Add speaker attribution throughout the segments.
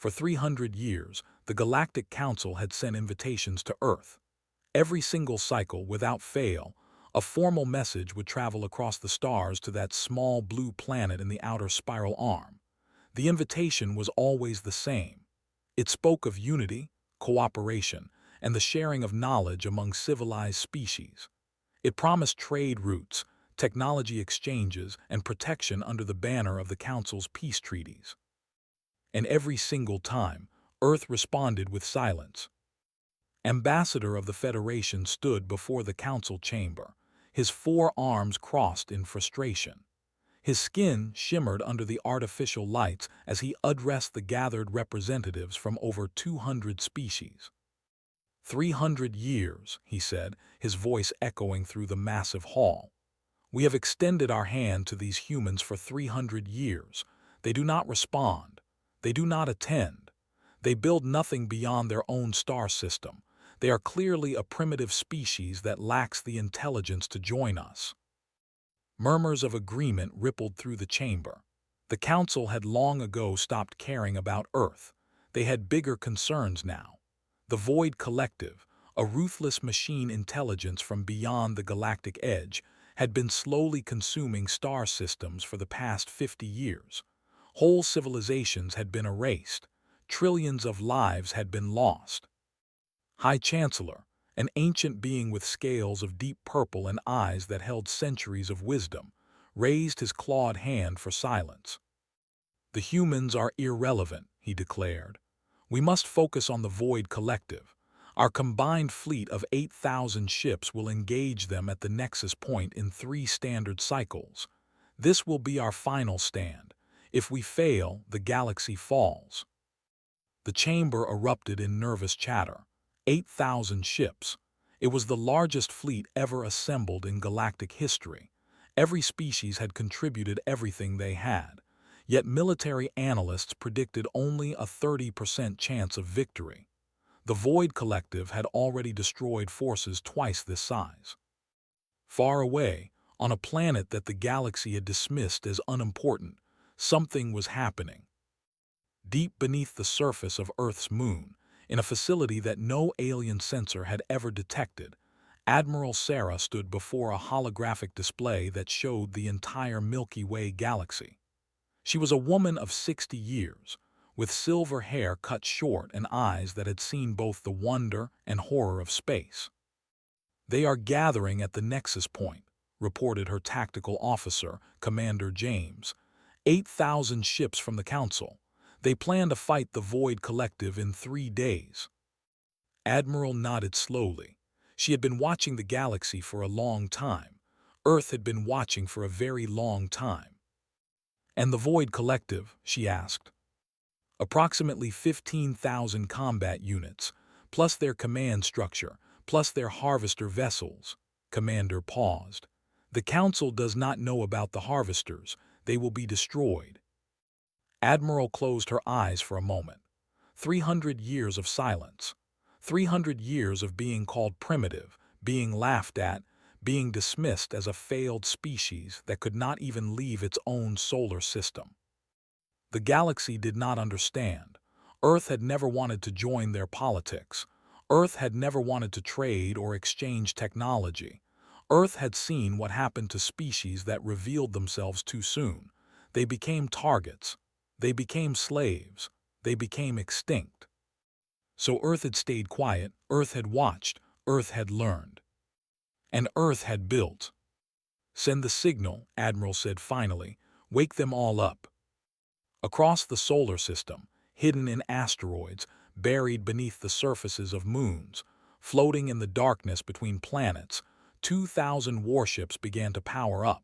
Speaker 1: For 300 years, the Galactic Council had sent invitations to Earth. Every single cycle, without fail, a formal message would travel across the stars to that small blue planet in the outer spiral arm. The invitation was always the same. It spoke of unity, cooperation, and the sharing of knowledge among civilized species. It promised trade routes, technology exchanges, and protection under the banner of the Council's peace treaties. And every single time, Earth responded with silence. Ambassador of the Federation stood before the Council chamber, his four arms crossed in frustration. His skin shimmered under the artificial lights as he addressed the gathered representatives from over 200 species. 300 years, he said, his voice echoing through the massive hall. We have extended our hand to these humans for 300 years. They do not respond. They do not attend. They build nothing beyond their own star system. They are clearly a primitive species that lacks the intelligence to join us. Murmurs of agreement rippled through the chamber. The Council had long ago stopped caring about Earth. They had bigger concerns now. The Void Collective, a ruthless machine intelligence from beyond the galactic edge, had been slowly consuming star systems for the past 50 years. Whole civilizations had been erased. Trillions of lives had been lost. High Chancellor, an ancient being with scales of deep purple and eyes that held centuries of wisdom, raised his clawed hand for silence. The humans are irrelevant, he declared. We must focus on the Void Collective. Our combined fleet of 8,000 ships will engage them at the nexus point in 3 standard cycles. This will be our final stand. If we fail, the galaxy falls. The chamber erupted in nervous chatter. 8,000 ships. It was the largest fleet ever assembled in galactic history. Every species had contributed everything they had. Yet military analysts predicted only a 30% chance of victory. The Void Collective had already destroyed forces twice this size. Far away, on a planet that the galaxy had dismissed as unimportant, something was happening. Deep beneath the surface of Earth's moon, in a facility that no alien sensor had ever detected, Admiral Sarah stood before a holographic display that showed the entire Milky Way galaxy. She was a woman of 60 years, with silver hair cut short and eyes that had seen both the wonder and horror of space. They are gathering at the nexus point, reported her tactical officer, Commander James. 8,000 ships from the Council. They plan to fight the Void Collective in 3 days. Admiral nodded slowly. She had been watching the galaxy for a long time. Earth had been watching for a very long time. And the Void Collective, she asked. Approximately 15,000 combat units, plus their command structure, plus their harvester vessels. Commander paused. The Council does not know about the harvesters. They will be destroyed. Admiral closed her eyes for a moment. 300 years of silence. 300 years of being called primitive, being laughed at, being dismissed as a failed species that could not even leave its own solar system. The galaxy did not understand. Earth had never wanted to join their politics. Earth had never wanted to trade or exchange technology. Earth had seen what happened to species that revealed themselves too soon. They became targets. They became slaves. They became extinct. So Earth had stayed quiet, Earth had watched, Earth had learned. And Earth had built. Send the signal, Admiral said finally. Wake them all up. Across the solar system, hidden in asteroids, buried beneath the surfaces of moons, floating in the darkness between planets, 2,000 warships began to power up.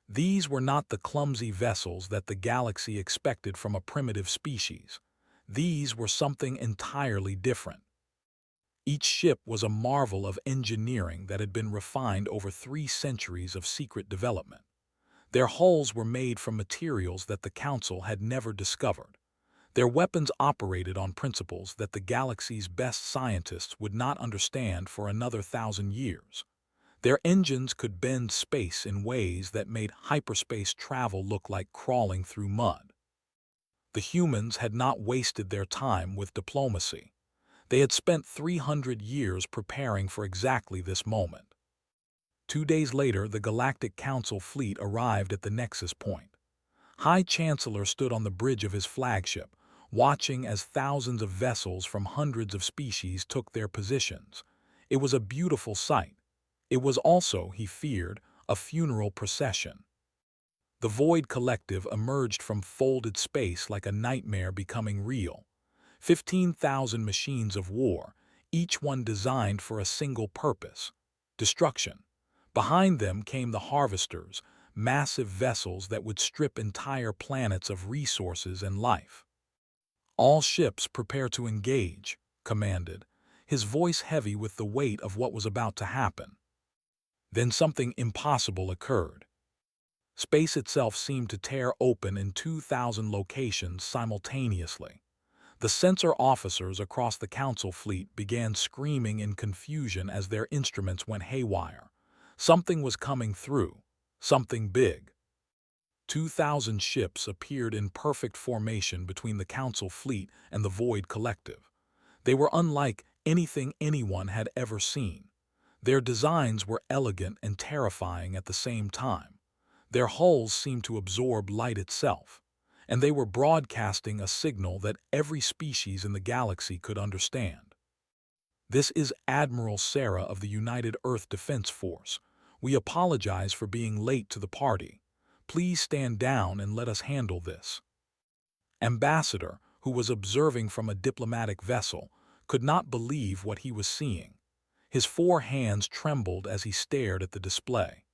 Speaker 1: These were not the clumsy vessels that the galaxy expected from a primitive species. These were something entirely different. Each ship was a marvel of engineering that had been refined over 3 centuries of secret development. Their hulls were made from materials that the Council had never discovered. Their weapons operated on principles that the galaxy's best scientists would not understand for another 1,000 years. Their engines could bend space in ways that made hyperspace travel look like crawling through mud. The humans had not wasted their time with diplomacy. They had spent 300 years preparing for exactly this moment. 2 days later, the Galactic Council fleet arrived at the Nexus Point. High Chancellor stood on the bridge of his flagship, watching as thousands of vessels from hundreds of species took their positions. It was a beautiful sight. It was also, he feared, a funeral procession. The Void Collective emerged from folded space like a nightmare becoming real. 15,000 machines of war, each one designed for a single purpose: destruction. Behind them came the Harvesters, massive vessels that would strip entire planets of resources and life. "All ships prepare to engage," commanded, his voice heavy with the weight of what was about to happen. Then something impossible occurred. Space itself seemed to tear open in 2,000 locations simultaneously. The sensor officers across the Council fleet began screaming in confusion as their instruments went haywire. Something was coming through, something big. 2,000 ships appeared in perfect formation between the Council fleet and the Void Collective. They were unlike anything anyone had ever seen. Their designs were elegant and terrifying at the same time. Their hulls seemed to absorb light itself, and they were broadcasting a signal that every species in the galaxy could understand. "This is Admiral Sarah of the United Earth Defense Force. We apologize for being late to the party. Please stand down and let us handle this." Ambassador, who was observing from a diplomatic vessel, could not believe what he was seeing. His 4 hands trembled as he stared at the display.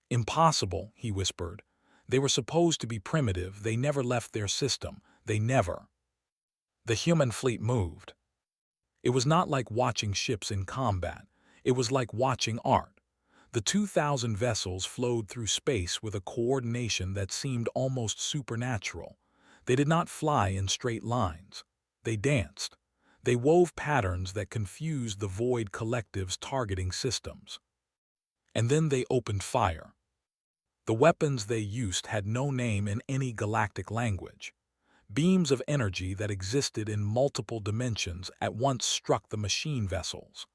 Speaker 1: "Impossible," he whispered. "They were supposed to be primitive. They never left their system. They never." The human fleet moved. It was not like watching ships in combat. It was like watching art. The 2,000 vessels flowed through space with a coordination that seemed almost supernatural. They did not fly in straight lines. They danced. They wove patterns that confused the Void Collective's targeting systems. And then they opened fire. The weapons they used had no name in any galactic language. Beams of energy that existed in multiple dimensions at once struck the machine vessels.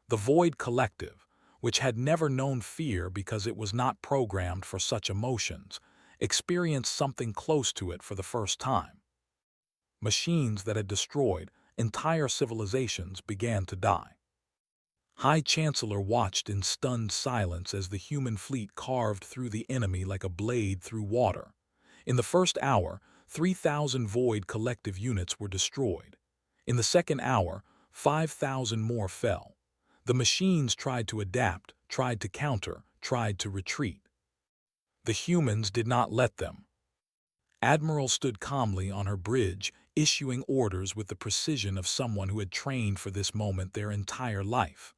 Speaker 1: The Void Collective, which had never known fear because it was not programmed for such emotions, experienced something close to it for the first time. Machines that had destroyed entire civilizations began to die. High Chancellor watched in stunned silence as the human fleet carved through the enemy like a blade through water. In the first hour, 3,000 Void Collective units were destroyed. In the second hour, 5,000 more fell. The machines tried to adapt, tried to counter, tried to retreat. The humans did not let them. Admiral stood calmly on her bridge, issuing orders with the precision of someone who had trained for this moment their entire life.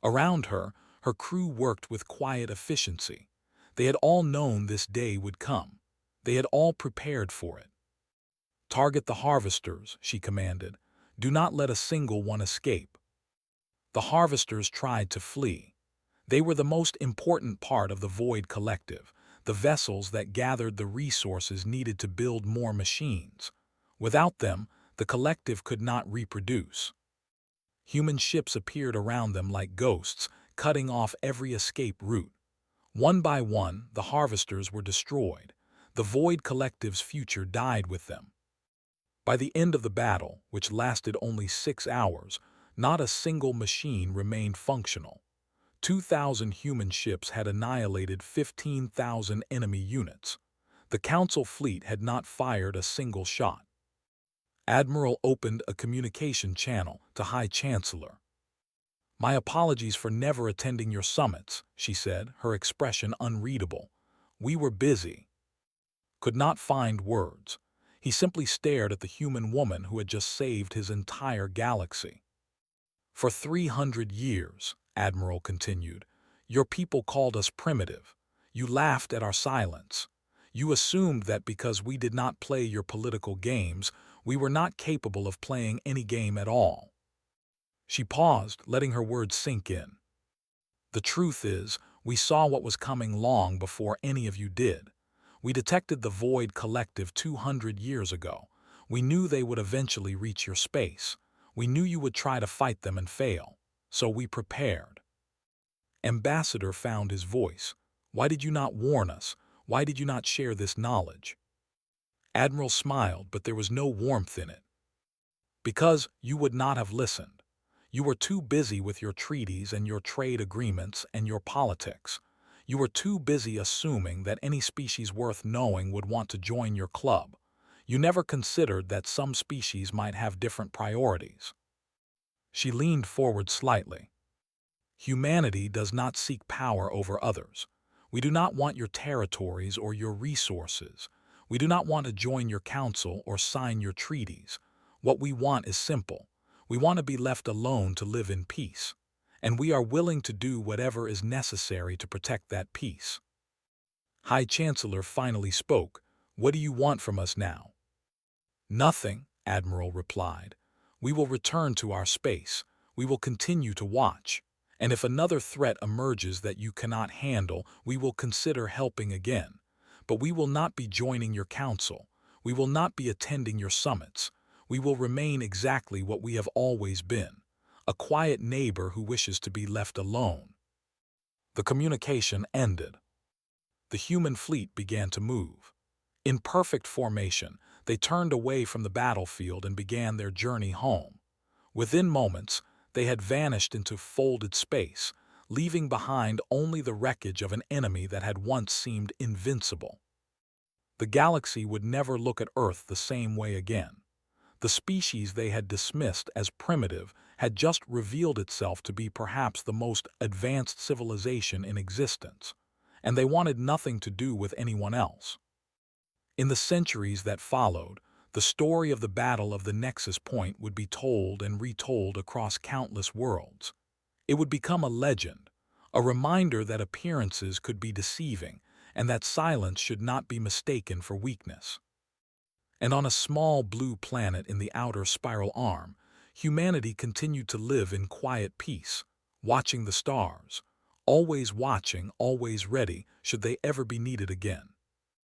Speaker 1: Around her, her crew worked with quiet efficiency. They had all known this day would come. They had all prepared for it. "Target the harvesters," she commanded. "Do not let a single one escape." The harvesters tried to flee. They were the most important part of the Void Collective, the vessels that gathered the resources needed to build more machines. Without them, the collective could not reproduce. Human ships appeared around them like ghosts, cutting off every escape route. One by one, the harvesters were destroyed. The Void Collective's future died with them. By the end of the battle, which lasted only 6 hours, not a single machine remained functional. 2,000 human ships had annihilated 15,000 enemy units. The Council fleet had not fired a single shot. Admiral opened a communication channel to High Chancellor. "My apologies for never attending your summits," she said, her expression unreadable. "We were busy." Could not find words. He simply stared at the human woman who had just saved his entire galaxy. "For 300 years," Admiral continued, "your people called us primitive. You laughed at our silence. You assumed that because we did not play your political games, we were not capable of playing any game at all." She paused, letting her words sink in. "The truth is, we saw what was coming long before any of you did. We detected the Void Collective 200 years ago. We knew they would eventually reach your space. We knew you would try to fight them and fail. So we prepared. Ambassador found his voice. Why did you not warn us? Why did you not share this knowledge? Admiral smiled, but there was no warmth in it. Because you would not have listened. You were too busy with your treaties and your trade agreements and your politics. You were too busy assuming that any species worth knowing would want to join your club. You never considered that some species might have different priorities. She leaned forward slightly. Humanity does not seek power over others. We do not want your territories or your resources. We do not want to join your council or sign your treaties. What we want is simple. We want to be left alone to live in peace. And we are willing to do whatever is necessary to protect that peace. High Chancellor finally spoke. What do you want from us now? Nothing, Admiral replied. We will return to our space. We will continue to watch. And if another threat emerges that you cannot handle, we will consider helping again. But we will not be joining your council. We will not be attending your summits. We will remain exactly what we have always been, a quiet neighbor who wishes to be left alone. The communication ended. The human fleet began to move. In perfect formation, they turned away from the battlefield and began their journey home. Within moments, they had vanished into folded space, leaving behind only the wreckage of an enemy that had once seemed invincible. The galaxy would never look at Earth the same way again. The species they had dismissed as primitive had just revealed itself to be perhaps the most advanced civilization in existence, and they wanted nothing to do with anyone else. In the centuries that followed, the story of the Battle of the Nexus Point would be told and retold across countless worlds. It would become a legend, a reminder that appearances could be deceiving and that silence should not be mistaken for weakness. And on a small blue planet in the outer spiral arm, humanity continued to live in quiet peace, watching the stars, always watching, always ready should they ever be needed again.